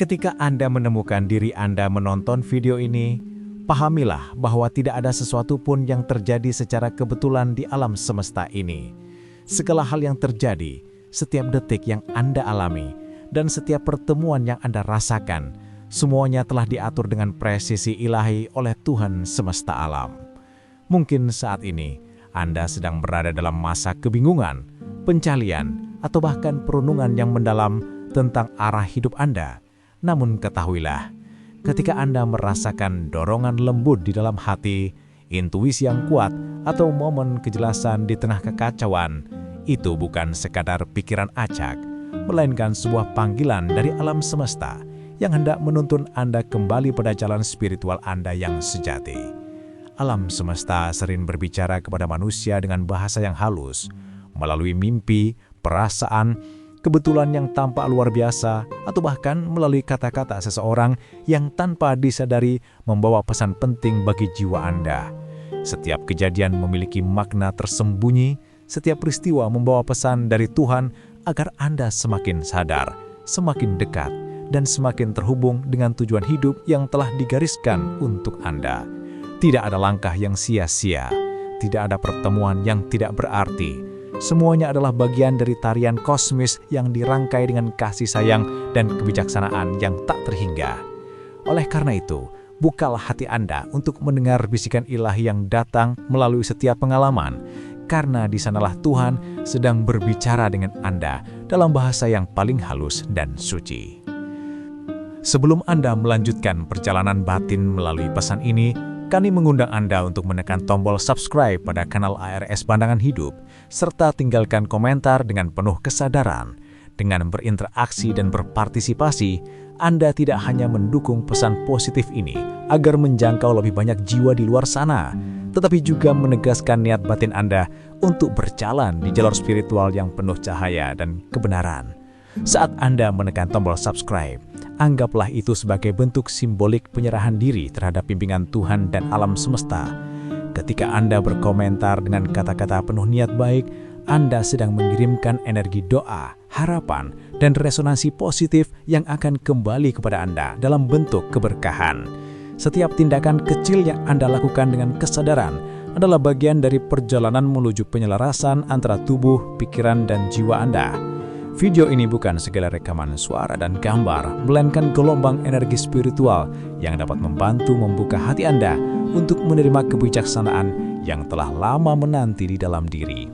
Ketika Anda menemukan diri Anda menonton video ini, pahamilah bahwa tidak ada sesuatu pun yang terjadi secara kebetulan di alam semesta ini. Segala hal yang terjadi, setiap detik yang Anda alami, dan setiap pertemuan yang Anda rasakan, semuanya telah diatur dengan presisi ilahi oleh Tuhan semesta alam. Mungkin saat ini, Anda sedang berada dalam masa kebingungan, pencarian, atau bahkan perenungan yang mendalam tentang arah hidup Anda. Namun ketahuilah, ketika Anda merasakan dorongan lembut di dalam hati, intuisi yang kuat, atau momen kejelasan di tengah kekacauan, itu bukan sekadar pikiran acak, melainkan sebuah panggilan dari alam semesta yang hendak menuntun Anda kembali pada jalan spiritual Anda yang sejati. Alam semesta sering berbicara kepada manusia dengan bahasa yang halus, melalui mimpi, perasaan, kebetulan yang tampak luar biasa, atau bahkan melalui kata-kata seseorang yang tanpa disadari membawa pesan penting bagi jiwa Anda. Setiap kejadian memiliki makna tersembunyi, setiap peristiwa membawa pesan dari Tuhan agar Anda semakin sadar, semakin dekat, dan semakin terhubung dengan tujuan hidup yang telah digariskan untuk Anda. Tidak ada langkah yang sia-sia, tidak ada pertemuan yang tidak berarti. Semuanya adalah bagian dari tarian kosmis yang dirangkai dengan kasih sayang dan kebijaksanaan yang tak terhingga. Oleh karena itu, bukalah hati Anda untuk mendengar bisikan ilahi yang datang melalui setiap pengalaman, karena di sanalah Tuhan sedang berbicara dengan Anda dalam bahasa yang paling halus dan suci. Sebelum Anda melanjutkan perjalanan batin melalui pesan ini, kami mengundang Anda untuk menekan tombol subscribe pada kanal ARS Pandangan Hidup, serta tinggalkan komentar dengan penuh kesadaran. Dengan berinteraksi dan berpartisipasi, Anda tidak hanya mendukung pesan positif ini agar menjangkau lebih banyak jiwa di luar sana, tetapi juga menegaskan niat batin Anda untuk berjalan di jalur spiritual yang penuh cahaya dan kebenaran. Saat Anda menekan tombol subscribe, anggaplah itu sebagai bentuk simbolik penyerahan diri terhadap bimbingan Tuhan dan alam semesta. Ketika Anda berkomentar dengan kata-kata penuh niat baik, Anda sedang mengirimkan energi doa, harapan, dan resonansi positif yang akan kembali kepada Anda dalam bentuk keberkahan. Setiap tindakan kecil yang Anda lakukan dengan kesadaran adalah bagian dari perjalanan menuju penyelarasan antara tubuh, pikiran, dan jiwa Anda. Video ini bukan segala rekaman suara dan gambar, melainkan gelombang energi spiritual yang dapat membantu membuka hati Anda untuk menerima kebijaksanaan yang telah lama menanti di dalam diri.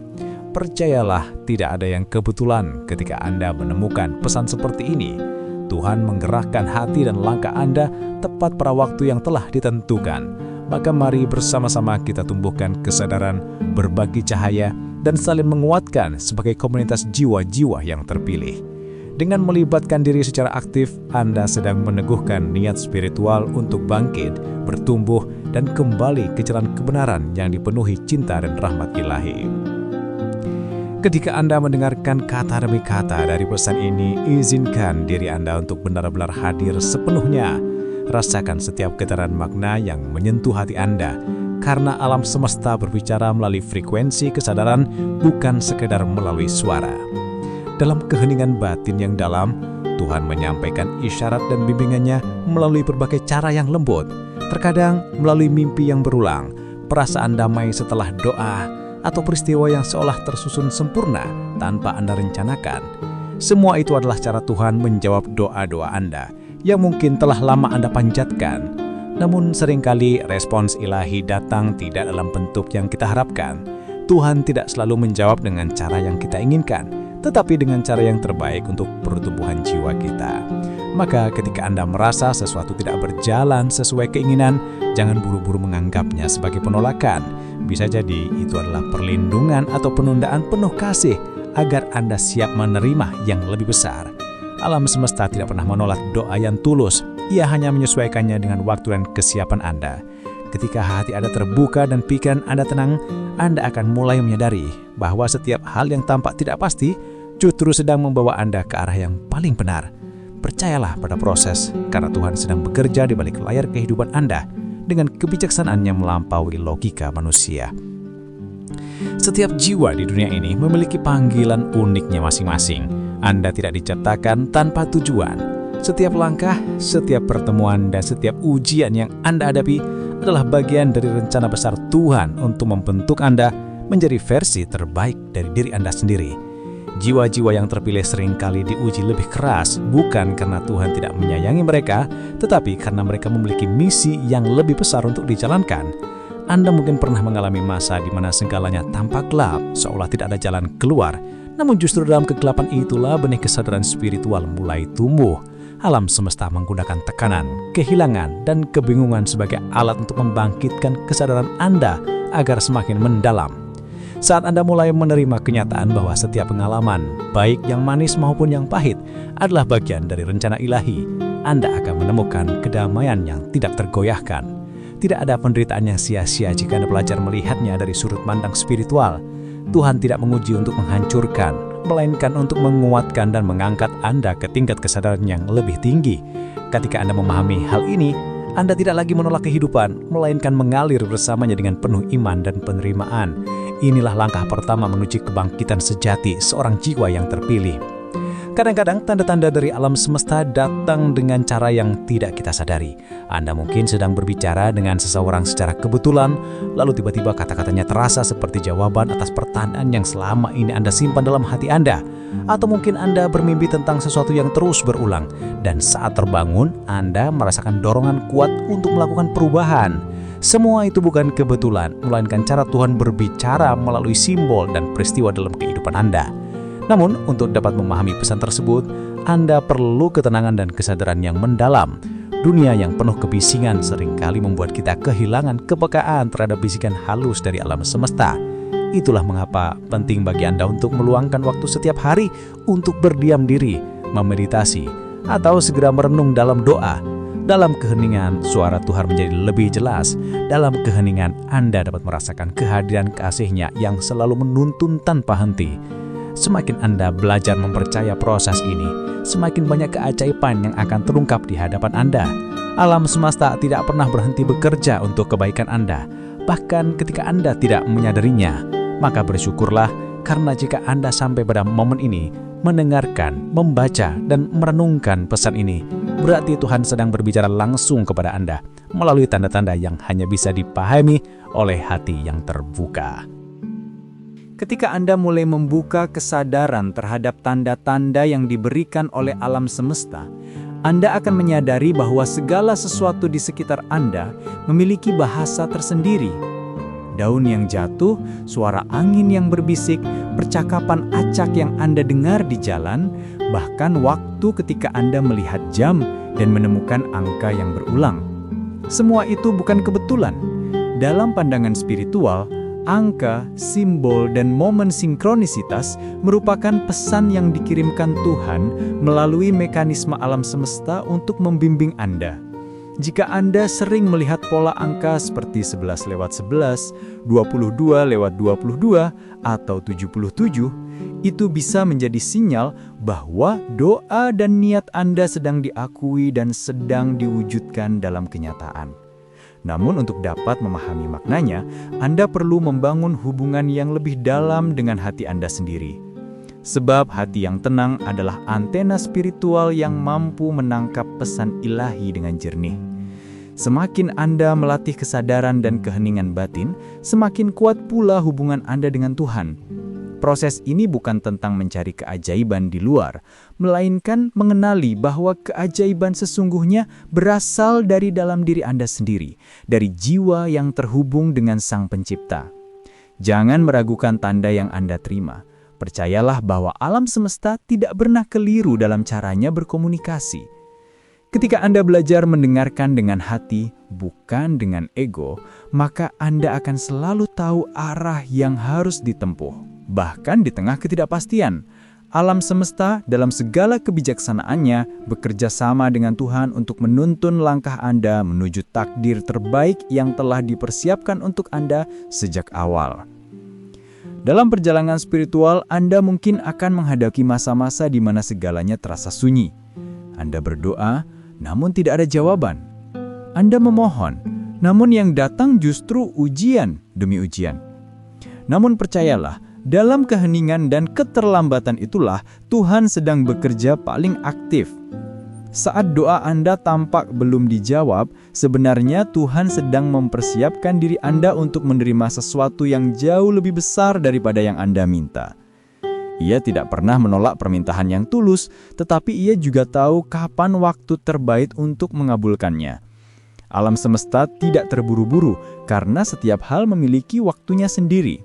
Percayalah, tidak ada yang kebetulan ketika Anda menemukan pesan seperti ini. Tuhan menggerakkan hati dan langkah Anda tepat pada waktu yang telah ditentukan. Maka mari bersama-sama kita tumbuhkan kesadaran, berbagi cahaya, dan saling menguatkan sebagai komunitas jiwa-jiwa yang terpilih. Dengan melibatkan diri secara aktif, Anda sedang meneguhkan niat spiritual untuk bangkit, bertumbuh, dan kembali ke jalan kebenaran yang dipenuhi cinta dan rahmat ilahi. Ketika Anda mendengarkan kata demi kata dari pesan ini, izinkan diri Anda untuk benar-benar hadir sepenuhnya. Rasakan setiap getaran makna yang menyentuh hati Anda, karena alam semesta berbicara melalui frekuensi kesadaran, bukan sekedar melalui suara. Dalam keheningan batin yang dalam, Tuhan menyampaikan isyarat dan bimbingannya melalui berbagai cara yang lembut, terkadang melalui mimpi yang berulang, perasaan damai setelah doa, atau peristiwa yang seolah tersusun sempurna tanpa Anda rencanakan. Semua itu adalah cara Tuhan menjawab doa-doa Anda yang mungkin telah lama Anda panjatkan. Namun seringkali respons ilahi datang tidak dalam bentuk yang kita harapkan. Tuhan tidak selalu menjawab dengan cara yang kita inginkan, tetapi dengan cara yang terbaik untuk pertumbuhan jiwa kita. Maka ketika Anda merasa sesuatu tidak berjalan sesuai keinginan, jangan buru-buru menganggapnya sebagai penolakan. Bisa jadi itu adalah perlindungan atau penundaan penuh kasih agar Anda siap menerima yang lebih besar. Alam semesta tidak pernah menolak doa yang tulus. Ia hanya menyesuaikannya dengan waktu dan kesiapan Anda. Ketika hati Anda terbuka dan pikiran Anda tenang, Anda akan mulai menyadari bahwa setiap hal yang tampak tidak pasti justru sedang membawa Anda ke arah yang paling benar. Percayalah pada proses, karena Tuhan sedang bekerja di balik layar kehidupan Anda dengan kebijaksanaan yang melampaui logika manusia. Setiap jiwa di dunia ini memiliki panggilan uniknya masing-masing. Anda tidak diciptakan tanpa tujuan. Setiap langkah, setiap pertemuan, dan setiap ujian yang Anda hadapi adalah bagian dari rencana besar Tuhan untuk membentuk Anda menjadi versi terbaik dari diri Anda sendiri. Jiwa-jiwa yang terpilih seringkali diuji lebih keras, bukan karena Tuhan tidak menyayangi mereka, tetapi karena mereka memiliki misi yang lebih besar untuk dijalankan. Anda mungkin pernah mengalami masa di mana segalanya tampak gelap, seolah tidak ada jalan keluar. Namun justru dalam kegelapan itulah benih kesadaran spiritual mulai tumbuh. Alam semesta menggunakan tekanan, kehilangan, dan kebingungan sebagai alat untuk membangkitkan kesadaran Anda agar semakin mendalam. Saat Anda mulai menerima kenyataan bahwa setiap pengalaman, baik yang manis maupun yang pahit, adalah bagian dari rencana ilahi, Anda akan menemukan kedamaian yang tidak tergoyahkan. Tidak ada penderitaan yang sia-sia jika Anda belajar melihatnya dari sudut pandang spiritual. Tuhan tidak menguji untuk menghancurkan, melainkan untuk menguatkan dan mengangkat Anda ke tingkat kesadaran yang lebih tinggi. Ketika Anda memahami hal ini, Anda tidak lagi menolak kehidupan, melainkan mengalir bersamanya dengan penuh iman dan penerimaan. Inilah langkah pertama menuju kebangkitan sejati seorang jiwa yang terpilih. Kadang-kadang tanda-tanda dari alam semesta datang dengan cara yang tidak kita sadari. Anda mungkin sedang berbicara dengan seseorang secara kebetulan, lalu tiba-tiba kata-katanya terasa seperti jawaban atas pertanyaan yang selama ini Anda simpan dalam hati Anda. Atau mungkin Anda bermimpi tentang sesuatu yang terus berulang, dan saat terbangun, Anda merasakan dorongan kuat untuk melakukan perubahan. Semua itu bukan kebetulan, melainkan cara Tuhan berbicara melalui simbol dan peristiwa dalam kehidupan Anda. Namun, untuk dapat memahami pesan tersebut, Anda perlu ketenangan dan kesadaran yang mendalam. Dunia yang penuh kebisingan seringkali membuat kita kehilangan kepekaan terhadap bisikan halus dari alam semesta. Itulah mengapa penting bagi Anda untuk meluangkan waktu setiap hari untuk berdiam diri, memeditasi, atau segera merenung dalam doa. Dalam keheningan, suara Tuhan menjadi lebih jelas. Dalam keheningan, Anda dapat merasakan kehadiran kasih-Nya yang selalu menuntun tanpa henti. Semakin Anda belajar mempercaya proses ini, semakin banyak keajaiban yang akan terungkap di hadapan Anda. Alam semesta tidak pernah berhenti bekerja untuk kebaikan Anda, bahkan ketika Anda tidak menyadarinya. Maka bersyukurlah, karena jika Anda sampai pada momen ini, mendengarkan, membaca, dan merenungkan pesan ini, berarti Tuhan sedang berbicara langsung kepada Anda melalui tanda-tanda yang hanya bisa dipahami oleh hati yang terbuka. Ketika Anda mulai membuka kesadaran terhadap tanda-tanda yang diberikan oleh alam semesta, Anda akan menyadari bahwa segala sesuatu di sekitar Anda memiliki bahasa tersendiri. Daun yang jatuh, suara angin yang berbisik, percakapan acak yang Anda dengar di jalan, bahkan waktu ketika Anda melihat jam dan menemukan angka yang berulang. Semua itu bukan kebetulan. Dalam pandangan spiritual, angka, simbol, dan momen sinkronisitas merupakan pesan yang dikirimkan Tuhan melalui mekanisme alam semesta untuk membimbing Anda. Jika Anda sering melihat pola angka seperti 11/11, 22/22, atau 77, itu bisa menjadi sinyal bahwa doa dan niat Anda sedang diakui dan sedang diwujudkan dalam kenyataan. Namun untuk dapat memahami maknanya, Anda perlu membangun hubungan yang lebih dalam dengan hati Anda sendiri. Sebab hati yang tenang adalah antena spiritual yang mampu menangkap pesan ilahi dengan jernih. Semakin Anda melatih kesadaran dan keheningan batin, semakin kuat pula hubungan Anda dengan Tuhan. Proses ini bukan tentang mencari keajaiban di luar, melainkan mengenali bahwa keajaiban sesungguhnya berasal dari dalam diri Anda sendiri, dari jiwa yang terhubung dengan Sang Pencipta. Jangan meragukan tanda yang Anda terima. Percayalah bahwa alam semesta tidak pernah keliru dalam caranya berkomunikasi. Ketika Anda belajar mendengarkan dengan hati, bukan dengan ego, maka Anda akan selalu tahu arah yang harus ditempuh. Bahkan di tengah ketidakpastian, alam semesta dalam segala kebijaksanaannya bekerja sama dengan Tuhan untuk menuntun langkah Anda menuju takdir terbaik yang telah dipersiapkan untuk Anda sejak awal. Dalam perjalanan spiritual, Anda mungkin akan menghadapi masa-masa di mana segalanya terasa sunyi. Anda berdoa, namun tidak ada jawaban. Anda memohon, namun yang datang justru ujian demi ujian. Namun percayalah, dalam keheningan dan keterlambatan itulah Tuhan sedang bekerja paling aktif. Saat doa Anda tampak belum dijawab, sebenarnya Tuhan sedang mempersiapkan diri Anda untuk menerima sesuatu yang jauh lebih besar daripada yang Anda minta. Ia tidak pernah menolak permintaan yang tulus, tetapi ia juga tahu kapan waktu terbaik untuk mengabulkannya. Alam semesta tidak terburu-buru karena setiap hal memiliki waktunya sendiri.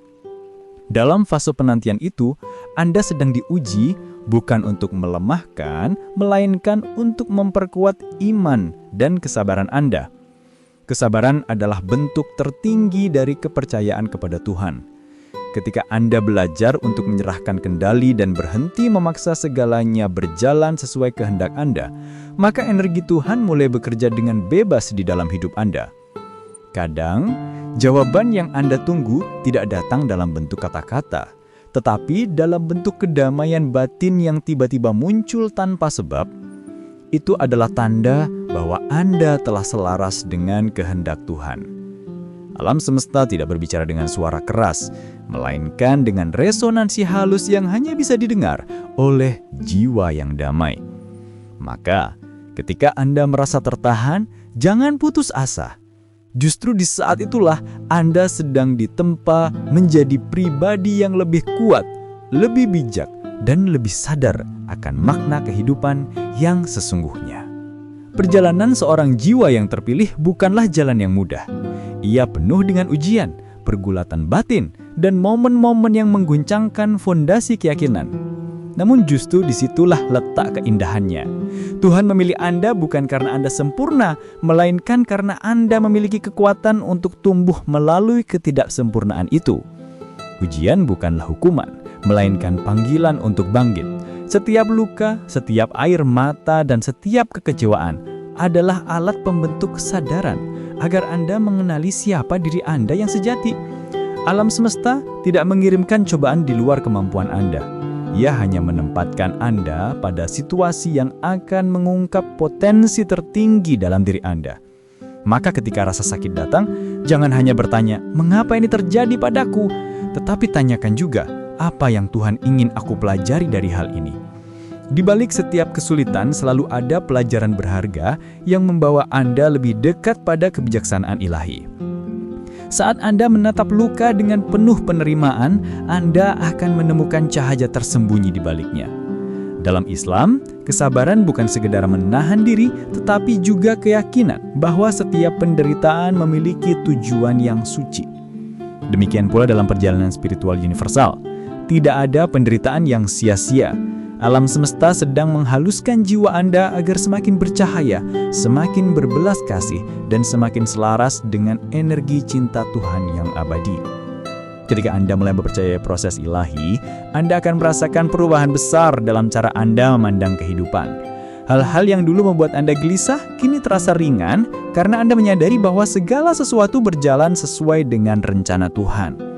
Dalam fase penantian itu, Anda sedang diuji bukan untuk melemahkan, melainkan untuk memperkuat iman dan kesabaran Anda. Kesabaran adalah bentuk tertinggi dari kepercayaan kepada Tuhan. Ketika Anda belajar untuk menyerahkan kendali dan berhenti memaksa segalanya berjalan sesuai kehendak Anda, maka energi Tuhan mulai bekerja dengan bebas di dalam hidup Anda. Kadang, jawaban yang Anda tunggu tidak datang dalam bentuk kata-kata, tetapi dalam bentuk kedamaian batin yang tiba-tiba muncul tanpa sebab. Itu adalah tanda bahwa Anda telah selaras dengan kehendak Tuhan. Alam semesta tidak berbicara dengan suara keras, melainkan dengan resonansi halus yang hanya bisa didengar oleh jiwa yang damai. Maka, ketika Anda merasa tertahan, jangan putus asa. Justru di saat itulah Anda sedang ditempa menjadi pribadi yang lebih kuat, lebih bijak, dan lebih sadar akan makna kehidupan yang sesungguhnya. Perjalanan seorang jiwa yang terpilih bukanlah jalan yang mudah. Ia penuh dengan ujian, pergulatan batin, dan momen-momen yang mengguncangkan fondasi keyakinan. Namun justru disitulah letak keindahannya. Tuhan memilih Anda bukan karena Anda sempurna, melainkan karena Anda memiliki kekuatan untuk tumbuh melalui ketidaksempurnaan itu. Ujian bukanlah hukuman, melainkan panggilan untuk bangkit. Setiap luka, setiap air mata, dan setiap kekecewaan adalah alat pembentuk kesadaran agar Anda mengenali siapa diri Anda yang sejati. Alam semesta tidak mengirimkan cobaan di luar kemampuan Anda. Ia hanya menempatkan Anda pada situasi yang akan mengungkap potensi tertinggi dalam diri Anda. Maka ketika rasa sakit datang, jangan hanya bertanya, "Mengapa ini terjadi padaku?" Tetapi tanyakan juga, "Apa yang Tuhan ingin aku pelajari dari hal ini?" Di balik setiap kesulitan selalu ada pelajaran berharga yang membawa Anda lebih dekat pada kebijaksanaan ilahi. Saat Anda menatap luka dengan penuh penerimaan, Anda akan menemukan cahaya tersembunyi di baliknya. Dalam Islam, kesabaran bukan sekedar menahan diri, tetapi juga keyakinan bahwa setiap penderitaan memiliki tujuan yang suci. Demikian pula dalam perjalanan spiritual universal. Tidak ada penderitaan yang sia-sia. Alam semesta sedang menghaluskan jiwa Anda agar semakin bercahaya, semakin berbelas kasih, dan semakin selaras dengan energi cinta Tuhan yang abadi. Ketika Anda mulai mempercayai proses ilahi, Anda akan merasakan perubahan besar dalam cara Anda memandang kehidupan. Hal-hal yang dulu membuat Anda gelisah, kini terasa ringan karena Anda menyadari bahwa segala sesuatu berjalan sesuai dengan rencana Tuhan.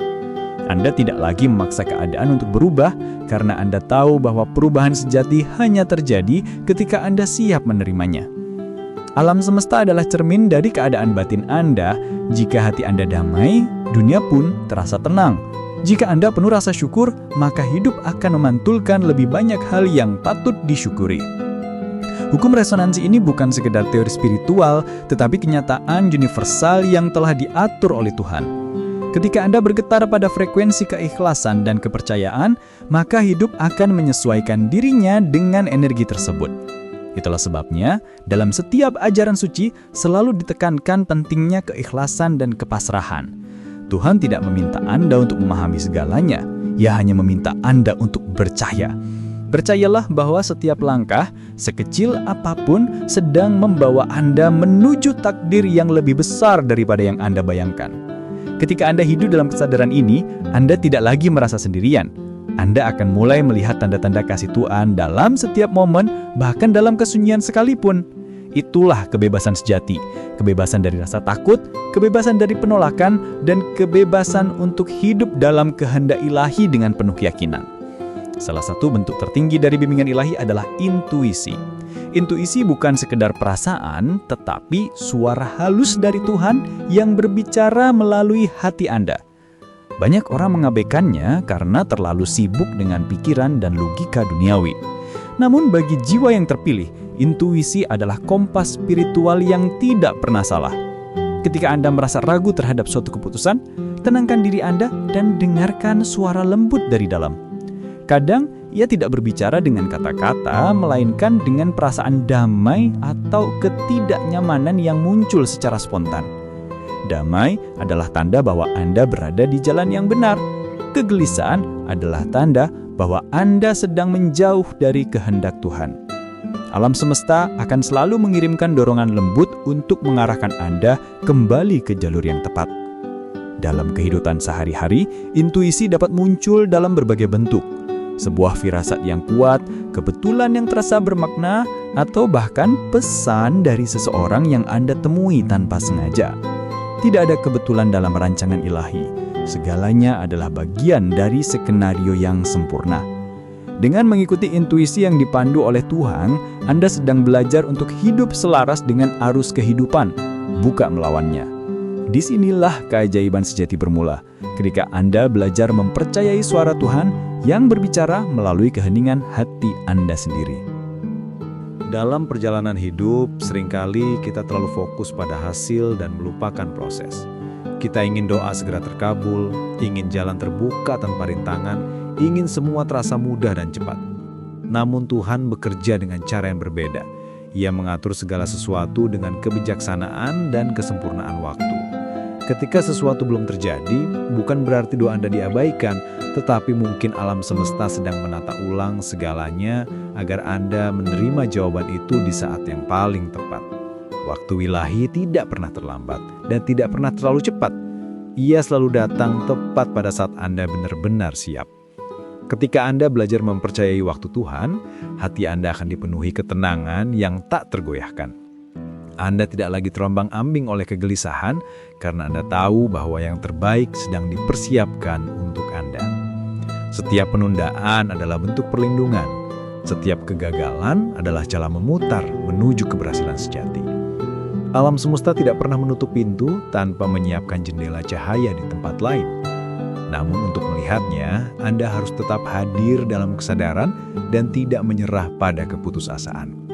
Anda tidak lagi memaksa keadaan untuk berubah karena Anda tahu bahwa perubahan sejati hanya terjadi ketika Anda siap menerimanya. Alam semesta adalah cermin dari keadaan batin Anda. Jika hati Anda damai, dunia pun terasa tenang. Jika Anda penuh rasa syukur, maka hidup akan memantulkan lebih banyak hal yang patut disyukuri. Hukum resonansi ini bukan sekedar teori spiritual, tetapi kenyataan universal yang telah diatur oleh Tuhan. Ketika Anda bergetar pada frekuensi keikhlasan dan kepercayaan, maka hidup akan menyesuaikan dirinya dengan energi tersebut. Itulah sebabnya, dalam setiap ajaran suci selalu ditekankan pentingnya keikhlasan dan kepasrahan. Tuhan tidak meminta Anda untuk memahami segalanya, Ia hanya meminta Anda untuk percaya. Percayalah bahwa setiap langkah, sekecil apapun, sedang membawa Anda menuju takdir yang lebih besar daripada yang Anda bayangkan. Ketika Anda hidup dalam kesadaran ini, Anda tidak lagi merasa sendirian. Anda akan mulai melihat tanda-tanda kasih Tuhan dalam setiap momen, bahkan dalam kesunyian sekalipun. Itulah kebebasan sejati, kebebasan dari rasa takut, kebebasan dari penolakan, dan kebebasan untuk hidup dalam kehendak ilahi dengan penuh keyakinan. Salah satu bentuk tertinggi dari bimbingan ilahi adalah intuisi. Intuisi bukan sekedar perasaan, tetapi suara halus dari Tuhan yang berbicara melalui hati Anda. Banyak orang mengabaikannya karena terlalu sibuk dengan pikiran dan logika duniawi. Namun bagi jiwa yang terpilih, Intuisi adalah kompas spiritual yang tidak pernah salah. Ketika Anda merasa ragu terhadap suatu keputusan, tenangkan diri Anda dan dengarkan suara lembut dari dalam. Kadang, ia tidak berbicara dengan kata-kata, melainkan dengan perasaan damai atau ketidaknyamanan yang muncul secara spontan. Damai adalah tanda bahwa Anda berada di jalan yang benar. Kegelisahan adalah tanda bahwa Anda sedang menjauh dari kehendak Tuhan. Alam semesta akan selalu mengirimkan dorongan lembut untuk mengarahkan Anda kembali ke jalur yang tepat. Dalam kehidupan sehari-hari, intuisi dapat muncul dalam berbagai bentuk. Sebuah firasat yang kuat, kebetulan yang terasa bermakna, atau bahkan pesan dari seseorang yang Anda temui tanpa sengaja. Tidak ada kebetulan dalam rancangan ilahi. Segalanya adalah bagian dari skenario yang sempurna. Dengan mengikuti intuisi yang dipandu oleh Tuhan, Anda sedang belajar untuk hidup selaras dengan arus kehidupan, bukan melawannya. Disinilah keajaiban sejati bermula, ketika Anda belajar mempercayai suara Tuhan yang berbicara melalui keheningan hati Anda sendiri. Dalam perjalanan hidup, seringkali kita terlalu fokus pada hasil dan melupakan proses. Kita ingin doa segera terkabul, ingin jalan terbuka tanpa rintangan, ingin semua terasa mudah dan cepat. Namun Tuhan bekerja dengan cara yang berbeda. Ia mengatur segala sesuatu dengan kebijaksanaan dan kesempurnaan waktu. Ketika sesuatu belum terjadi, bukan berarti doa Anda diabaikan, tetapi mungkin alam semesta sedang menata ulang segalanya agar Anda menerima jawaban itu di saat yang paling tepat. Waktu ilahi tidak pernah terlambat dan tidak pernah terlalu cepat. Ia selalu datang tepat pada saat Anda benar-benar siap. Ketika Anda belajar mempercayai waktu Tuhan, hati Anda akan dipenuhi ketenangan yang tak tergoyahkan. Anda tidak lagi terombang-ambing oleh kegelisahan karena Anda tahu bahwa yang terbaik sedang dipersiapkan untuk Anda. Setiap penundaan adalah bentuk perlindungan. Setiap kegagalan adalah jalan memutar menuju keberhasilan sejati. Alam semesta tidak pernah menutup pintu tanpa menyiapkan jendela cahaya di tempat lain. Namun untuk melihatnya, Anda harus tetap hadir dalam kesadaran dan tidak menyerah pada keputusasaan.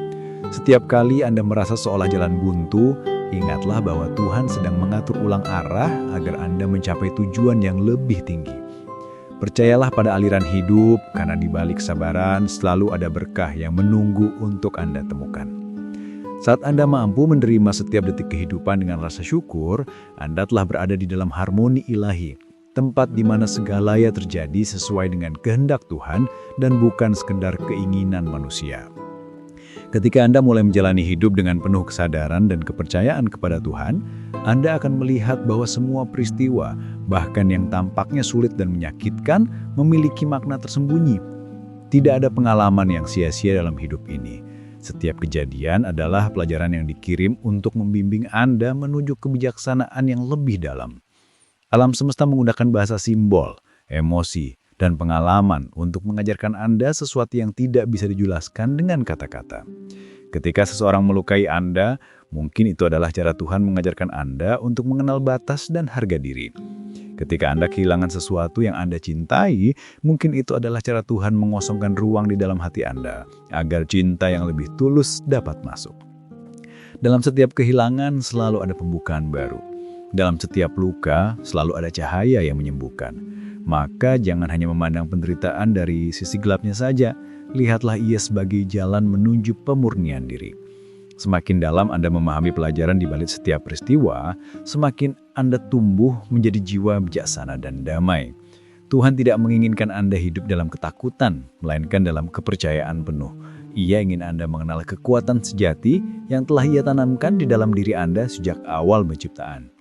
Setiap kali Anda merasa seolah jalan buntu, ingatlah bahwa Tuhan sedang mengatur ulang arah agar Anda mencapai tujuan yang lebih tinggi. Percayalah pada aliran hidup, karena di balik kesabaran selalu ada berkah yang menunggu untuk Anda temukan. Saat Anda mampu menerima setiap detik kehidupan dengan rasa syukur, Anda telah berada di dalam harmoni ilahi, tempat di mana segalanya terjadi sesuai dengan kehendak Tuhan dan bukan sekedar keinginan manusia. Ketika Anda mulai menjalani hidup dengan penuh kesadaran dan kepercayaan kepada Tuhan, Anda akan melihat bahwa semua peristiwa, bahkan yang tampaknya sulit dan menyakitkan, memiliki makna tersembunyi. Tidak ada pengalaman yang sia-sia dalam hidup ini. Setiap kejadian adalah pelajaran yang dikirim untuk membimbing Anda menuju kebijaksanaan yang lebih dalam. Alam semesta menggunakan bahasa simbol, emosi, dan pengalaman untuk mengajarkan Anda sesuatu yang tidak bisa dijelaskan dengan kata-kata. Ketika seseorang melukai Anda, mungkin itu adalah cara Tuhan mengajarkan Anda untuk mengenal batas dan harga diri. Ketika Anda kehilangan sesuatu yang Anda cintai, mungkin itu adalah cara Tuhan mengosongkan ruang di dalam hati Anda, agar cinta yang lebih tulus dapat masuk. Dalam setiap kehilangan selalu ada pembukaan baru. Dalam setiap luka selalu ada cahaya yang menyembuhkan. Maka jangan hanya memandang penderitaan dari sisi gelapnya saja, lihatlah ia sebagai jalan menuju pemurnian diri. Semakin dalam Anda memahami pelajaran di balik setiap peristiwa, semakin Anda tumbuh menjadi jiwa bijaksana dan damai. Tuhan tidak menginginkan Anda hidup dalam ketakutan, melainkan dalam kepercayaan penuh. Ia ingin Anda mengenal kekuatan sejati yang telah Ia tanamkan di dalam diri Anda sejak awal penciptaan.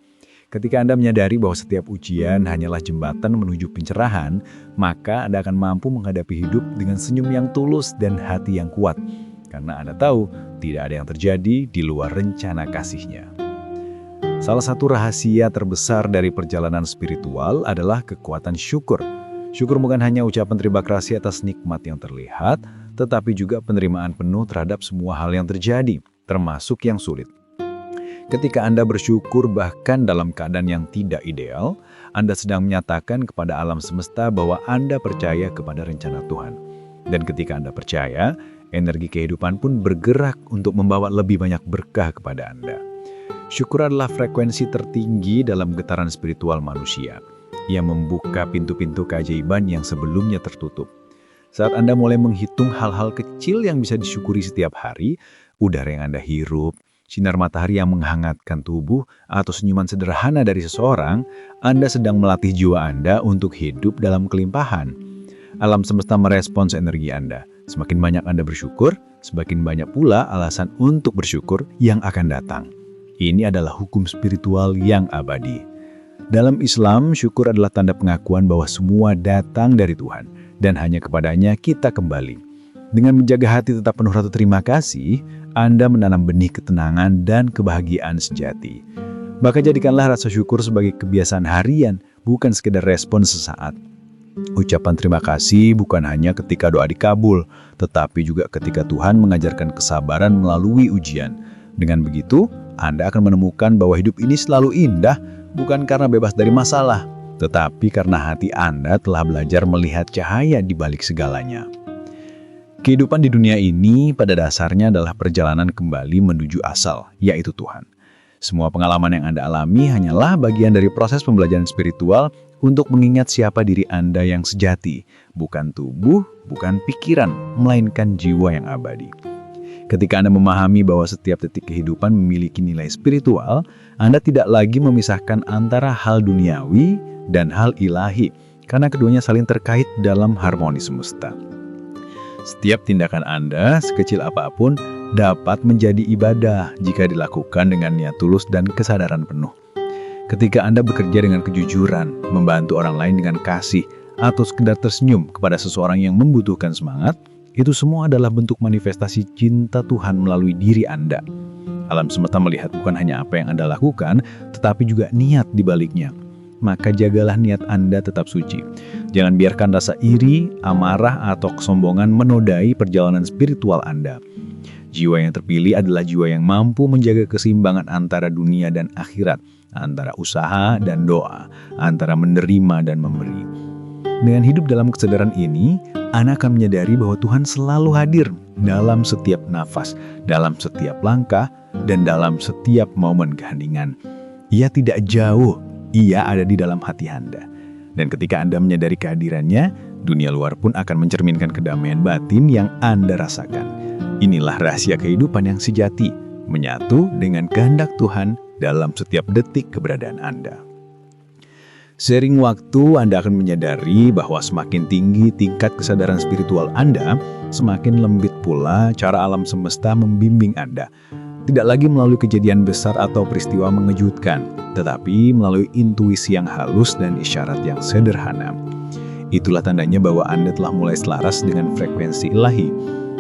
Ketika Anda menyadari bahwa setiap ujian hanyalah jembatan menuju pencerahan, maka Anda akan mampu menghadapi hidup dengan senyum yang tulus dan hati yang kuat. Karena Anda tahu, tidak ada yang terjadi di luar rencana kasih-Nya. Salah satu rahasia terbesar dari perjalanan spiritual adalah kekuatan syukur. Syukur bukan hanya ucapan terima kasih atas nikmat yang terlihat, tetapi juga penerimaan penuh terhadap semua hal yang terjadi, termasuk yang sulit. Ketika Anda bersyukur bahkan dalam keadaan yang tidak ideal, Anda sedang menyatakan kepada alam semesta bahwa Anda percaya kepada rencana Tuhan. Dan ketika Anda percaya, Energi kehidupan pun bergerak untuk membawa lebih banyak berkah kepada Anda. Syukur adalah frekuensi tertinggi dalam getaran spiritual manusia, yang membuka pintu-pintu keajaiban yang sebelumnya tertutup. Saat Anda mulai menghitung hal-hal kecil yang bisa disyukuri setiap hari, udara yang Anda hirup, sinar matahari yang menghangatkan tubuh, atau senyuman sederhana dari seseorang, Anda sedang melatih jiwa Anda untuk hidup dalam kelimpahan. Alam semesta merespons energi Anda. Semakin banyak Anda bersyukur, semakin banyak pula alasan untuk bersyukur yang akan datang. Ini adalah hukum spiritual yang abadi. Dalam Islam, syukur adalah tanda pengakuan bahwa semua datang dari Tuhan, dan hanya kepadanya kita kembali. Dengan menjaga hati tetap penuh rasa terima kasih, Anda menanam benih ketenangan dan kebahagiaan sejati. Maka jadikanlah rasa syukur sebagai kebiasaan harian, bukan sekedar respon sesaat. Ucapan terima kasih bukan hanya ketika doa dikabul, tetapi juga ketika Tuhan mengajarkan kesabaran melalui ujian. Dengan begitu, Anda akan menemukan bahwa hidup ini selalu indah, bukan karena bebas dari masalah, tetapi karena hati Anda telah belajar melihat cahaya di balik segalanya. Kehidupan di dunia ini pada dasarnya adalah perjalanan kembali menuju asal, yaitu Tuhan. Semua pengalaman yang Anda alami hanyalah bagian dari proses pembelajaran spiritual untuk mengingat siapa diri Anda yang sejati, bukan tubuh, bukan pikiran, melainkan jiwa yang abadi. Ketika Anda memahami bahwa setiap detik kehidupan memiliki nilai spiritual, Anda tidak lagi memisahkan antara hal duniawi dan hal ilahi, karena keduanya saling terkait dalam harmoni semesta. Setiap tindakan Anda, sekecil apapun, dapat menjadi ibadah jika dilakukan dengan niat tulus dan kesadaran penuh. Ketika Anda bekerja dengan kejujuran, membantu orang lain dengan kasih, atau sekedar tersenyum kepada seseorang yang membutuhkan semangat, itu semua adalah bentuk manifestasi cinta Tuhan melalui diri Anda. Alam semesta melihat bukan hanya apa yang Anda lakukan, tetapi juga niat di baliknya. Maka jagalah niat Anda tetap suci. Jangan biarkan rasa iri, amarah, atau kesombongan menodai perjalanan spiritual Anda. Jiwa yang terpilih adalah jiwa yang mampu menjaga keseimbangan antara dunia dan akhirat, antara usaha dan doa, antara menerima dan memberi. Dengan hidup dalam kesadaran ini, Anda akan menyadari bahwa Tuhan selalu hadir dalam setiap nafas, dalam setiap langkah, dan dalam setiap momen keheningan. Ia tidak jauh, ia ada di dalam hati Anda. Dan ketika Anda menyadari kehadirannya, dunia luar pun akan mencerminkan kedamaian batin yang Anda rasakan. Inilah rahasia kehidupan yang sejati, menyatu dengan kehendak Tuhan dalam setiap detik keberadaan Anda. Seiring waktu, Anda akan menyadari bahwa semakin tinggi tingkat kesadaran spiritual Anda, semakin lembut pula cara alam semesta membimbing Anda. Tidak lagi melalui kejadian besar atau peristiwa mengejutkan, tetapi melalui intuisi yang halus dan isyarat yang sederhana. Itulah tandanya bahwa Anda telah mulai selaras dengan frekuensi ilahi.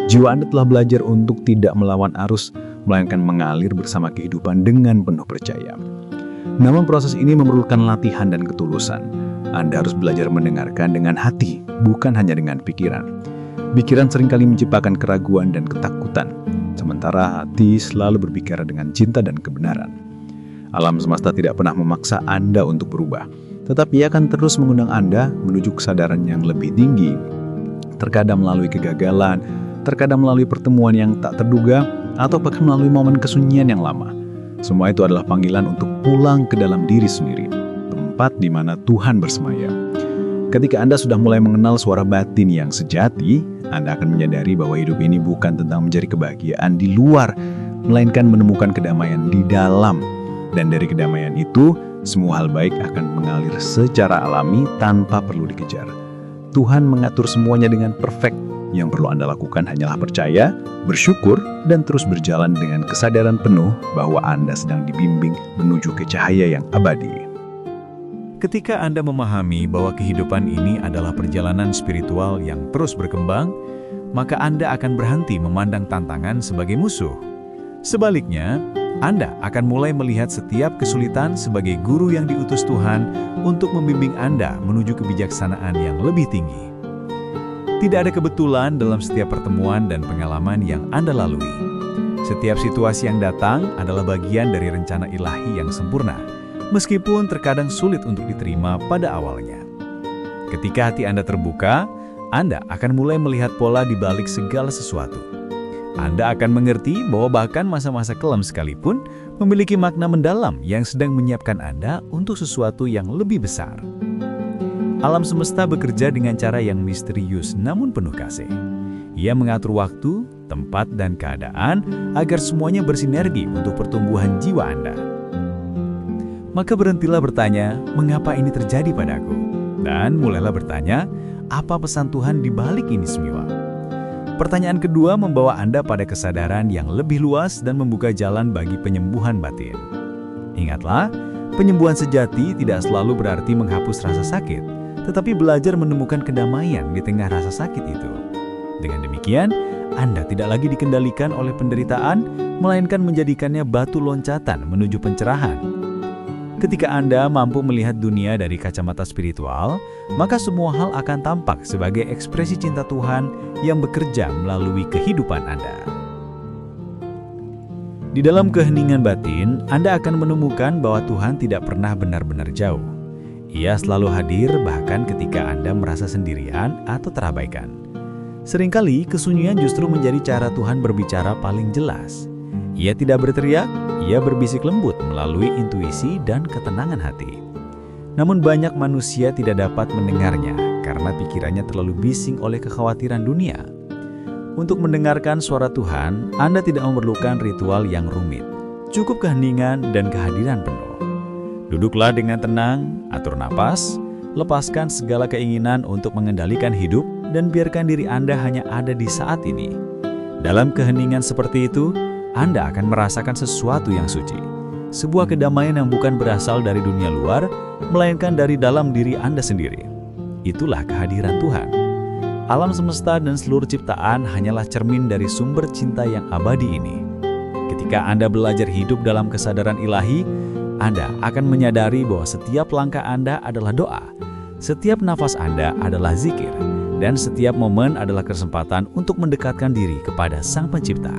Jiwa Anda telah belajar untuk tidak melawan arus, melainkan mengalir bersama kehidupan dengan penuh percaya. Namun proses ini memerlukan latihan dan ketulusan. Anda harus belajar mendengarkan dengan hati, bukan hanya dengan pikiran. Pikiran seringkali menciptakan keraguan dan ketakutan, sementara hati selalu berbicara dengan cinta dan kebenaran. Alam semesta tidak pernah memaksa Anda untuk berubah, tetapi ia akan terus mengundang Anda menuju kesadaran yang lebih tinggi. Terkadang melalui kegagalan, terkadang melalui pertemuan yang tak terduga, atau bahkan melalui momen kesunyian yang lama. Semua itu adalah panggilan untuk pulang ke dalam diri sendiri, tempat di mana Tuhan bersemayam. Ketika Anda sudah mulai mengenal suara batin yang sejati, Anda akan menyadari bahwa hidup ini bukan tentang mencari kebahagiaan di luar, melainkan menemukan kedamaian di dalam. Dan dari kedamaian itu, semua hal baik akan mengalir secara alami tanpa perlu dikejar. Tuhan mengatur semuanya dengan perfect. Yang perlu Anda lakukan hanyalah percaya, bersyukur, dan terus berjalan dengan kesadaran penuh bahwa Anda sedang dibimbing menuju ke cahaya yang abadi. Ketika Anda memahami bahwa kehidupan ini adalah perjalanan spiritual yang terus berkembang, maka Anda akan berhenti memandang tantangan sebagai musuh. Sebaliknya, Anda akan mulai melihat setiap kesulitan sebagai guru yang diutus Tuhan untuk membimbing Anda menuju kebijaksanaan yang lebih tinggi. Tidak ada kebetulan dalam setiap pertemuan dan pengalaman yang Anda lalui. Setiap situasi yang datang adalah bagian dari rencana ilahi yang sempurna, meskipun terkadang sulit untuk diterima pada awalnya. Ketika hati Anda terbuka, Anda akan mulai melihat pola di balik segala sesuatu. Anda akan mengerti bahwa bahkan masa-masa kelam sekalipun memiliki makna mendalam yang sedang menyiapkan Anda untuk sesuatu yang lebih besar. Alam semesta bekerja dengan cara yang misterius namun penuh kasih. Ia mengatur waktu, tempat, dan keadaan agar semuanya bersinergi untuk pertumbuhan jiwa Anda. Maka berhentilah bertanya, mengapa ini terjadi padaku? Dan mulailah bertanya, apa pesan Tuhan di balik ini semua? Pertanyaan kedua membawa Anda pada kesadaran yang lebih luas dan membuka jalan bagi penyembuhan batin. Ingatlah, penyembuhan sejati tidak selalu berarti menghapus rasa sakit, tetapi belajar menemukan kedamaian di tengah rasa sakit itu. Dengan demikian, Anda tidak lagi dikendalikan oleh penderitaan, melainkan menjadikannya batu loncatan menuju pencerahan. Ketika Anda mampu melihat dunia dari kacamata spiritual, maka semua hal akan tampak sebagai ekspresi cinta Tuhan yang bekerja melalui kehidupan Anda. Di dalam keheningan batin, Anda akan menemukan bahwa Tuhan tidak pernah benar-benar jauh. Ia selalu hadir bahkan ketika Anda merasa sendirian atau terabaikan. Seringkali kesunyian justru menjadi cara Tuhan berbicara paling jelas. Ia tidak berteriak, ia berbisik lembut melalui intuisi dan ketenangan hati. Namun banyak manusia tidak dapat mendengarnya karena pikirannya terlalu bising oleh kekhawatiran dunia. Untuk mendengarkan suara Tuhan, Anda tidak memerlukan ritual yang rumit. Cukup keheningan dan kehadiran penuh. Duduklah dengan tenang, atur napas, lepaskan segala keinginan untuk mengendalikan hidup, dan biarkan diri Anda hanya ada di saat ini. Dalam keheningan seperti itu, Anda akan merasakan sesuatu yang suci. Sebuah kedamaian yang bukan berasal dari dunia luar, melainkan dari dalam diri Anda sendiri. Itulah kehadiran Tuhan. Alam semesta dan seluruh ciptaan hanyalah cermin dari sumber cinta yang abadi ini. Ketika Anda belajar hidup dalam kesadaran ilahi, Anda akan menyadari bahwa setiap langkah Anda adalah doa, setiap nafas Anda adalah zikir, dan setiap momen adalah kesempatan untuk mendekatkan diri kepada Sang Pencipta.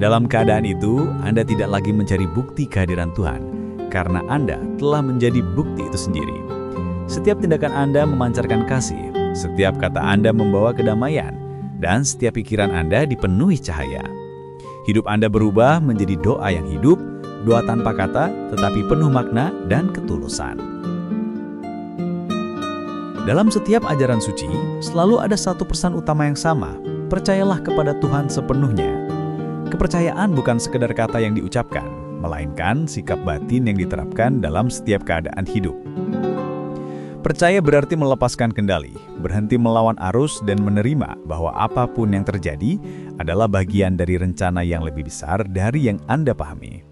Dalam keadaan itu, Anda tidak lagi mencari bukti kehadiran Tuhan, karena Anda telah menjadi bukti itu sendiri. Setiap tindakan Anda memancarkan kasih, setiap kata Anda membawa kedamaian, dan setiap pikiran Anda dipenuhi cahaya. Hidup Anda berubah menjadi doa yang hidup, doa tanpa kata, tetapi penuh makna dan ketulusan. Dalam setiap ajaran suci, selalu ada satu pesan utama yang sama, percayalah kepada Tuhan sepenuhnya. Kepercayaan bukan sekedar kata yang diucapkan, melainkan sikap batin yang diterapkan dalam setiap keadaan hidup. Percaya berarti melepaskan kendali, berhenti melawan arus dan menerima bahwa apapun yang terjadi adalah bagian dari rencana yang lebih besar dari yang Anda pahami.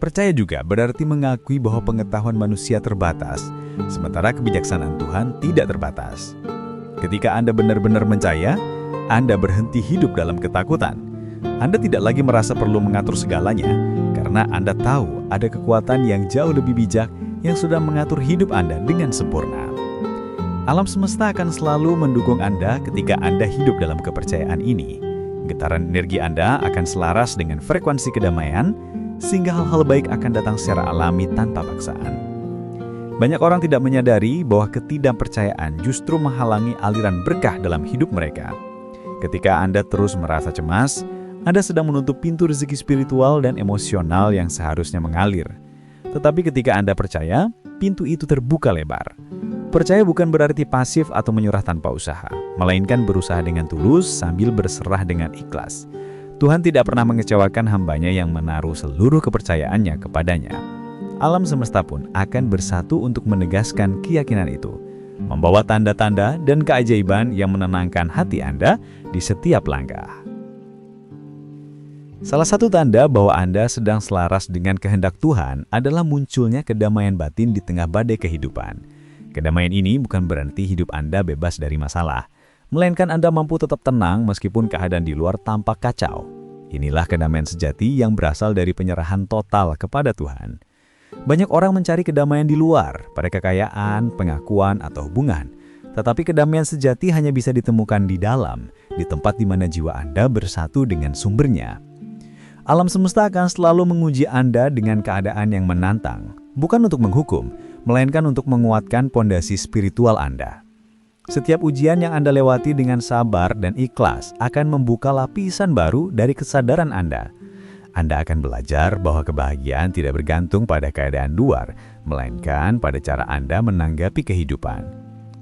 Percaya juga berarti mengakui bahwa pengetahuan manusia terbatas, sementara kebijaksanaan Tuhan tidak terbatas. Ketika Anda benar-benar percaya, Anda berhenti hidup dalam ketakutan. Anda tidak lagi merasa perlu mengatur segalanya, karena Anda tahu ada kekuatan yang jauh lebih bijak yang sudah mengatur hidup Anda dengan sempurna. Alam semesta akan selalu mendukung Anda ketika Anda hidup dalam kepercayaan ini. Getaran energi Anda akan selaras dengan frekuensi kedamaian, sehingga hal-hal baik akan datang secara alami tanpa paksaan. Banyak orang tidak menyadari bahwa ketidakpercayaan justru menghalangi aliran berkah dalam hidup mereka. Ketika Anda terus merasa cemas, Anda sedang menutup pintu rezeki spiritual dan emosional yang seharusnya mengalir. Tetapi ketika Anda percaya, pintu itu terbuka lebar. Percaya bukan berarti pasif atau menyerah tanpa usaha, melainkan berusaha dengan tulus sambil berserah dengan ikhlas. Tuhan tidak pernah mengecewakan hambanya yang menaruh seluruh kepercayaannya kepadanya. Alam semesta pun akan bersatu untuk menegaskan keyakinan itu, membawa tanda-tanda dan keajaiban yang menenangkan hati Anda di setiap langkah. Salah satu tanda bahwa Anda sedang selaras dengan kehendak Tuhan adalah munculnya kedamaian batin di tengah badai kehidupan. Kedamaian ini bukan berarti hidup Anda bebas dari masalah, melainkan Anda mampu tetap tenang meskipun keadaan di luar tampak kacau. Inilah kedamaian sejati yang berasal dari penyerahan total kepada Tuhan. Banyak orang mencari kedamaian di luar, pada kekayaan, pengakuan, atau hubungan. Tetapi kedamaian sejati hanya bisa ditemukan di dalam, di tempat di mana jiwa Anda bersatu dengan sumbernya. Alam semesta akan selalu menguji Anda dengan keadaan yang menantang, bukan untuk menghukum, melainkan untuk menguatkan pondasi spiritual Anda. Setiap ujian yang Anda lewati dengan sabar dan ikhlas akan membuka lapisan baru dari kesadaran Anda. Anda akan belajar bahwa kebahagiaan tidak bergantung pada keadaan luar, melainkan pada cara Anda menanggapi kehidupan.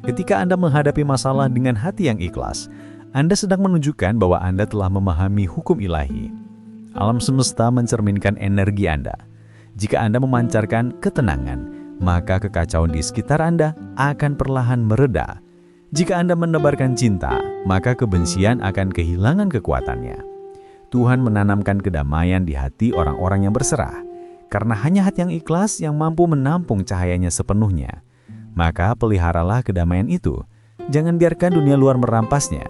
Ketika Anda menghadapi masalah dengan hati yang ikhlas, Anda sedang menunjukkan bahwa Anda telah memahami hukum ilahi. Alam semesta mencerminkan energi Anda. Jika Anda memancarkan ketenangan, maka kekacauan di sekitar Anda akan perlahan mereda. Jika Anda menebarkan cinta, maka kebencian akan kehilangan kekuatannya. Tuhan menanamkan kedamaian di hati orang-orang yang berserah, karena hanya hati yang ikhlas yang mampu menampung cahayanya sepenuhnya. Maka peliharalah kedamaian itu. Jangan biarkan dunia luar merampasnya.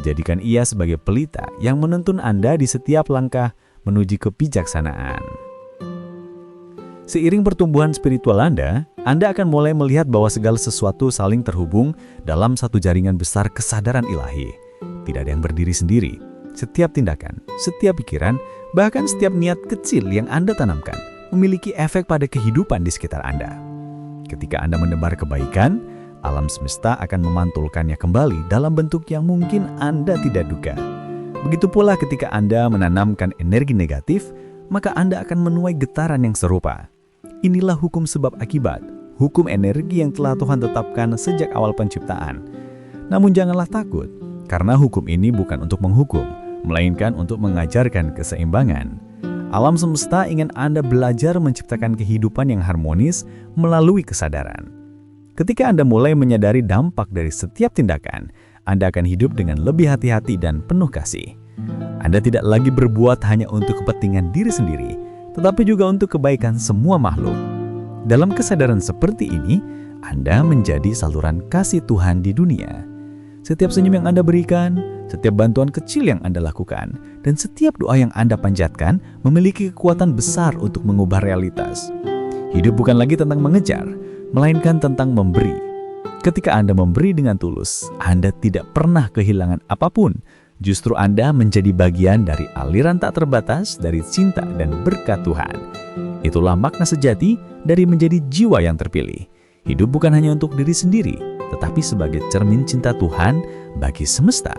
Jadikan ia sebagai pelita yang menuntun Anda di setiap langkah menuju kebijaksanaan. Seiring pertumbuhan spiritual Anda akan mulai melihat bahwa segala sesuatu saling terhubung dalam satu jaringan besar kesadaran ilahi. Tidak ada yang berdiri sendiri. Setiap tindakan, setiap pikiran, bahkan setiap niat kecil yang Anda tanamkan memiliki efek pada kehidupan di sekitar Anda. Ketika Anda menebar kebaikan, alam semesta akan memantulkannya kembali dalam bentuk yang mungkin Anda tidak duga. Begitu pula ketika Anda menanamkan energi negatif, maka Anda akan menuai getaran yang serupa. Inilah hukum sebab akibat, hukum energi yang telah Tuhan tetapkan sejak awal penciptaan. Namun janganlah takut, karena hukum ini bukan untuk menghukum, melainkan untuk mengajarkan keseimbangan. Alam semesta ingin Anda belajar menciptakan kehidupan yang harmonis melalui kesadaran. Ketika Anda mulai menyadari dampak dari setiap tindakan, Anda akan hidup dengan lebih hati-hati dan penuh kasih. Anda tidak lagi berbuat hanya untuk kepentingan diri sendiri, tetapi juga untuk kebaikan semua makhluk. Dalam kesadaran seperti ini, Anda menjadi saluran kasih Tuhan di dunia. Setiap senyum yang Anda berikan, setiap bantuan kecil yang Anda lakukan, dan setiap doa yang Anda panjatkan memiliki kekuatan besar untuk mengubah realitas. Hidup bukan lagi tentang mengejar, melainkan tentang memberi. Ketika Anda memberi dengan tulus, Anda tidak pernah kehilangan apapun. Justru Anda menjadi bagian dari aliran tak terbatas dari cinta dan berkat Tuhan. Itulah makna sejati dari menjadi jiwa yang terpilih. Hidup bukan hanya untuk diri sendiri, tetapi sebagai cermin cinta Tuhan bagi semesta.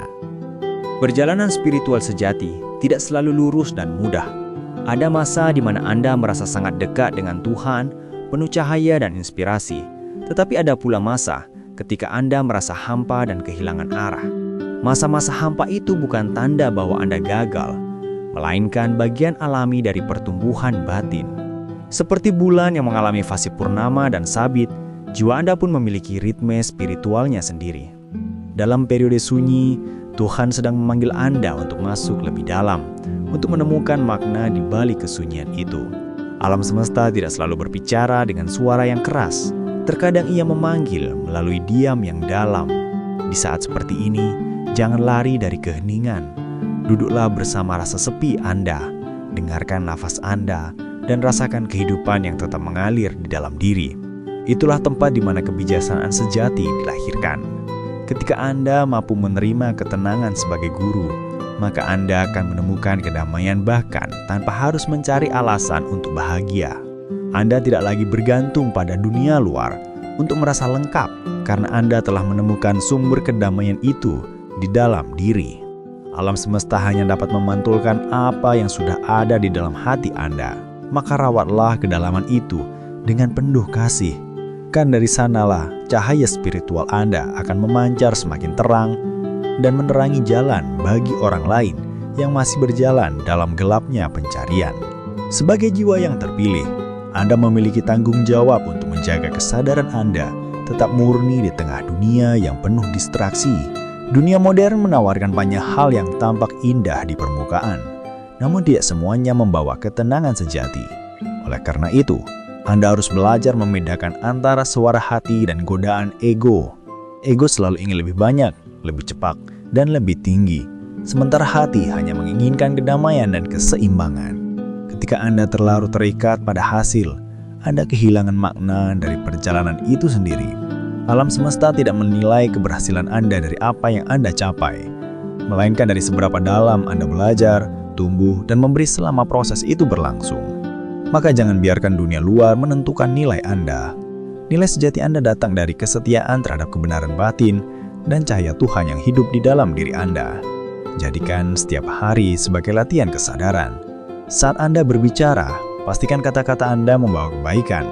Perjalanan spiritual sejati tidak selalu lurus dan mudah. Ada masa di mana Anda merasa sangat dekat dengan Tuhan, penuh cahaya dan inspirasi. Tetapi ada pula masa ketika Anda merasa hampa dan kehilangan arah. Masa-masa hampa itu bukan tanda bahwa Anda gagal, melainkan bagian alami dari pertumbuhan batin. Seperti bulan yang mengalami fase purnama dan sabit, jiwa Anda pun memiliki ritme spiritualnya sendiri. Dalam periode sunyi, Tuhan sedang memanggil Anda untuk masuk lebih dalam, untuk menemukan makna di balik kesunyian itu. Alam semesta tidak selalu berbicara dengan suara yang keras. Terkadang ia memanggil melalui diam yang dalam. Di saat seperti ini, jangan lari dari keheningan. Duduklah bersama rasa sepi Anda, dengarkan nafas Anda, dan rasakan kehidupan yang tetap mengalir di dalam diri. Itulah tempat di mana kebijaksanaan sejati dilahirkan. Ketika Anda mampu menerima ketenangan sebagai guru, maka Anda akan menemukan kedamaian bahkan tanpa harus mencari alasan untuk bahagia. Anda tidak lagi bergantung pada dunia luar untuk merasa lengkap, karena Anda telah menemukan sumber kedamaian itu di dalam diri. Alam semesta hanya dapat memantulkan apa yang sudah ada di dalam hati Anda. Maka rawatlah kedalaman itu dengan penuh kasih. Kan dari sanalah cahaya spiritual Anda akan memancar semakin terang dan menerangi jalan bagi orang lain yang masih berjalan dalam gelapnya pencarian. Sebagai jiwa yang terpilih, Anda memiliki tanggung jawab untuk menjaga kesadaran Anda tetap murni di tengah dunia yang penuh distraksi. Dunia modern menawarkan banyak hal yang tampak indah di permukaan, namun tidak semuanya membawa ketenangan sejati. Oleh karena itu, Anda harus belajar membedakan antara suara hati dan godaan ego. Ego selalu ingin lebih banyak, lebih cepat, dan lebih tinggi. Sementara hati hanya menginginkan kedamaian dan keseimbangan. Ketika Anda terlalu terikat pada hasil, Anda kehilangan makna dari perjalanan itu sendiri. Alam semesta tidak menilai keberhasilan Anda dari apa yang Anda capai, melainkan dari seberapa dalam Anda belajar, tumbuh, dan memberi selama proses itu berlangsung. Maka jangan biarkan dunia luar menentukan nilai Anda. Nilai sejati Anda datang dari kesetiaan terhadap kebenaran batin, dan cahaya Tuhan yang hidup di dalam diri Anda. Jadikan setiap hari sebagai latihan kesadaran. Saat Anda berbicara, pastikan kata-kata Anda membawa kebaikan.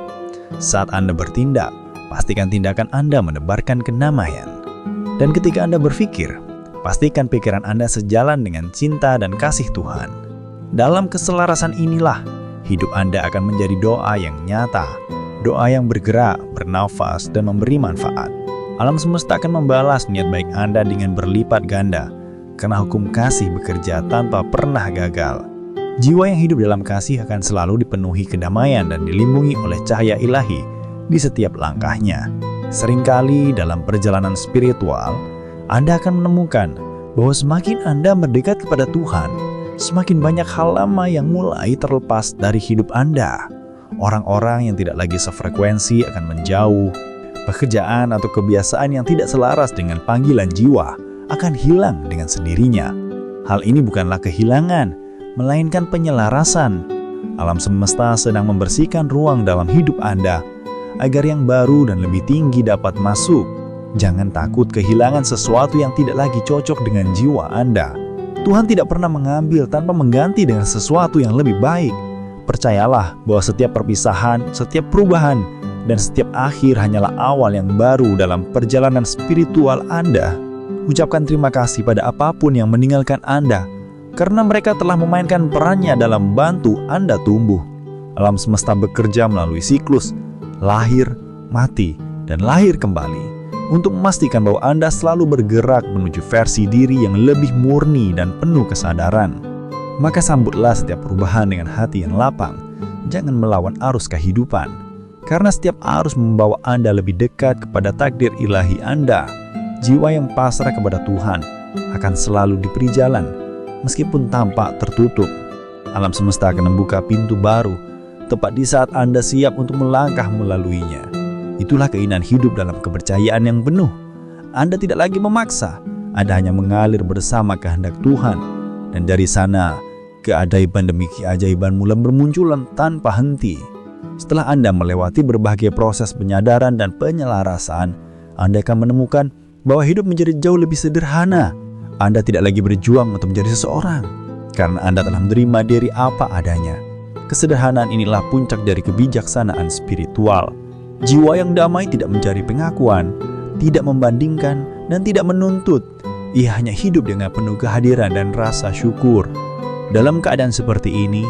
Saat Anda bertindak, pastikan tindakan Anda menebarkan kedamaian. Dan ketika Anda berpikir, pastikan pikiran Anda sejalan dengan cinta dan kasih Tuhan. Dalam keselarasan inilah, hidup Anda akan menjadi doa yang nyata, doa yang bergerak, bernafas, dan memberi manfaat. Alam semesta akan membalas niat baik Anda dengan berlipat ganda, karena hukum kasih bekerja tanpa pernah gagal. Jiwa yang hidup dalam kasih akan selalu dipenuhi kedamaian dan dilindungi oleh cahaya ilahi di setiap langkahnya. Seringkali dalam perjalanan spiritual, Anda akan menemukan bahwa semakin Anda mendekat kepada Tuhan, semakin banyak hal lama yang mulai terlepas dari hidup Anda. Orang-orang yang tidak lagi sefrekuensi akan menjauh. Pekerjaan atau kebiasaan yang tidak selaras dengan panggilan jiwa akan hilang dengan sendirinya. Hal ini bukanlah kehilangan, melainkan penyelarasan. Alam semesta sedang membersihkan ruang dalam hidup Anda, agar yang baru dan lebih tinggi dapat masuk. Jangan takut kehilangan sesuatu yang tidak lagi cocok dengan jiwa Anda. Tuhan tidak pernah mengambil tanpa mengganti dengan sesuatu yang lebih baik. Percayalah bahwa setiap perpisahan, setiap perubahan, dan setiap akhir hanyalah awal yang baru dalam perjalanan spiritual Anda. Ucapkan terima kasih pada apapun yang meninggalkan Anda, karena mereka telah memainkan perannya dalam bantu Anda tumbuh. Alam semesta bekerja melalui siklus, lahir, mati, dan lahir kembali, untuk memastikan bahwa Anda selalu bergerak menuju versi diri yang lebih murni dan penuh kesadaran. Maka sambutlah setiap perubahan dengan hati yang lapang, jangan melawan arus kehidupan, karena setiap arus membawa Anda lebih dekat kepada takdir ilahi Anda. Jiwa yang pasrah kepada Tuhan akan selalu diberi jalan, meskipun tampak tertutup. Alam semesta akan membuka pintu baru, tepat di saat Anda siap untuk melangkah melaluinya. Itulah keinginan hidup dalam kepercayaan yang penuh. Anda tidak lagi memaksa, Anda hanya mengalir bersama kehendak Tuhan. Dan dari sana, keajaiban demi keajaiban mulai bermunculan tanpa henti. Setelah Anda melewati berbagai proses penyadaran dan penyelarasan, Anda akan menemukan bahwa hidup menjadi jauh lebih sederhana. Anda tidak lagi berjuang untuk menjadi seseorang, karena Anda telah menerima diri apa adanya. Kesederhanaan inilah puncak dari kebijaksanaan spiritual. Jiwa yang damai tidak mencari pengakuan, tidak membandingkan, dan tidak menuntut. Ia hanya hidup dengan penuh kehadiran dan rasa syukur. Dalam keadaan seperti ini,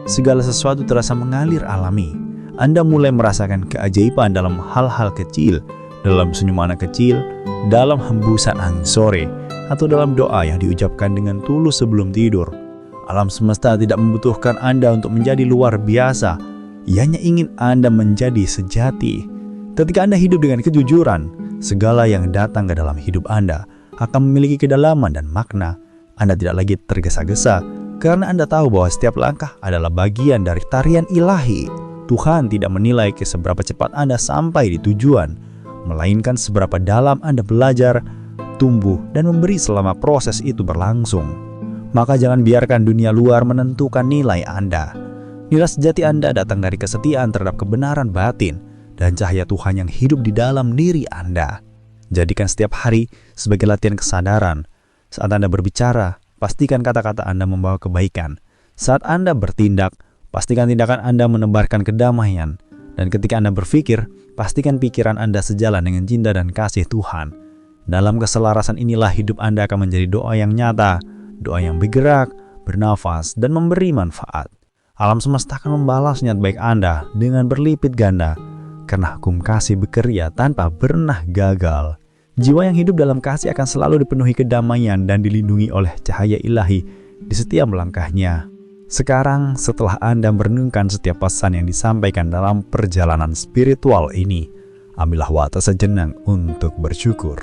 segala sesuatu terasa mengalir alami. Anda mulai merasakan keajaiban dalam hal-hal kecil, dalam senyum anak kecil, dalam hembusan angin sore, atau dalam doa yang diucapkan dengan tulus sebelum tidur. Alam semesta tidak membutuhkan Anda untuk menjadi luar biasa. Ia hanya ingin Anda menjadi sejati. Ketika Anda hidup dengan kejujuran, segala yang datang ke dalam hidup Anda akan memiliki kedalaman dan makna. Anda tidak lagi tergesa-gesa, karena Anda tahu bahwa setiap langkah adalah bagian dari tarian ilahi. Tuhan tidak menilai seberapa cepat Anda sampai di tujuan, melainkan seberapa dalam Anda belajar, tumbuh, dan memberi selama proses itu berlangsung. Maka jangan biarkan dunia luar menentukan nilai Anda. Nilai sejati Anda datang dari kesetiaan terhadap kebenaran batin dan cahaya Tuhan yang hidup di dalam diri Anda. Jadikan setiap hari sebagai latihan kesadaran. Saat Anda berbicara, pastikan kata-kata Anda membawa kebaikan. Saat Anda bertindak, pastikan tindakan Anda menebarkan kedamaian. Dan ketika Anda berpikir, pastikan pikiran Anda sejalan dengan cinta dan kasih Tuhan. Dalam keselarasan inilah hidup Anda akan menjadi doa yang nyata, doa yang bergerak, bernafas, dan memberi manfaat. Alam semesta akan membalas niat baik Anda dengan berlipit ganda, karena hukum kasih bekerja tanpa pernah gagal. Jiwa yang hidup dalam kasih akan selalu dipenuhi kedamaian dan dilindungi oleh cahaya ilahi di setiap langkahnya. Sekarang, setelah Anda merenungkan setiap pesan yang disampaikan dalam perjalanan spiritual ini, ambillah waktu sejenak untuk bersyukur.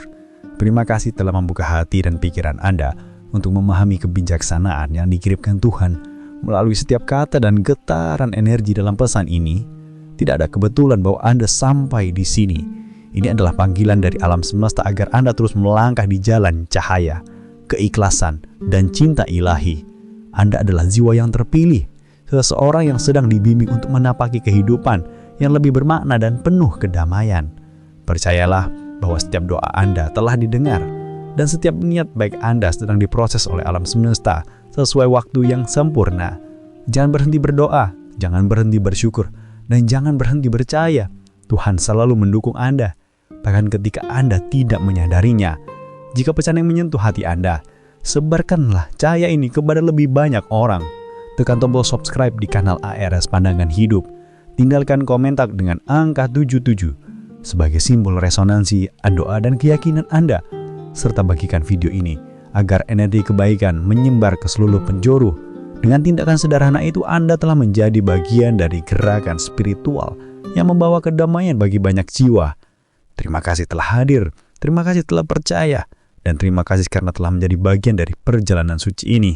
Terima kasih telah membuka hati dan pikiran Anda untuk memahami kebijaksanaan yang dikirimkan Tuhan melalui setiap kata dan getaran energi dalam pesan ini. Tidak ada kebetulan bahwa Anda sampai di sini. Ini adalah panggilan dari alam semesta agar Anda terus melangkah di jalan cahaya, keikhlasan, dan cinta ilahi. Anda adalah jiwa yang terpilih, seseorang yang sedang dibimbing untuk menapaki kehidupan yang lebih bermakna dan penuh kedamaian. Percayalah bahwa setiap doa Anda telah didengar dan setiap niat baik Anda sedang diproses oleh alam semesta sesuai waktu yang sempurna. Jangan berhenti berdoa, jangan berhenti bersyukur, dan jangan berhenti percaya. Tuhan selalu mendukung Anda, bahkan ketika Anda tidak menyadarinya. Jika pesan yang menyentuh hati Anda, sebarkanlah cahaya ini kepada lebih banyak orang. Tekan tombol subscribe di kanal ARS Pandangan Hidup. Tinggalkan komentar dengan angka 77 sebagai simbol resonansi doa dan keyakinan Anda. Serta bagikan video ini agar energi kebaikan menyebar ke seluruh penjuru. Dengan tindakan sederhana itu Anda telah menjadi bagian dari gerakan spiritual yang membawa kedamaian bagi banyak jiwa. Terima kasih telah hadir, terima kasih telah percaya, dan terima kasih karena telah menjadi bagian dari perjalanan suci ini.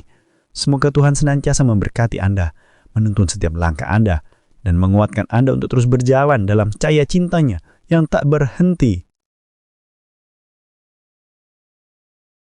Semoga Tuhan senantiasa memberkati Anda, menuntun setiap langkah Anda, dan menguatkan Anda untuk terus berjalan dalam cahaya cintanya yang tak berhenti.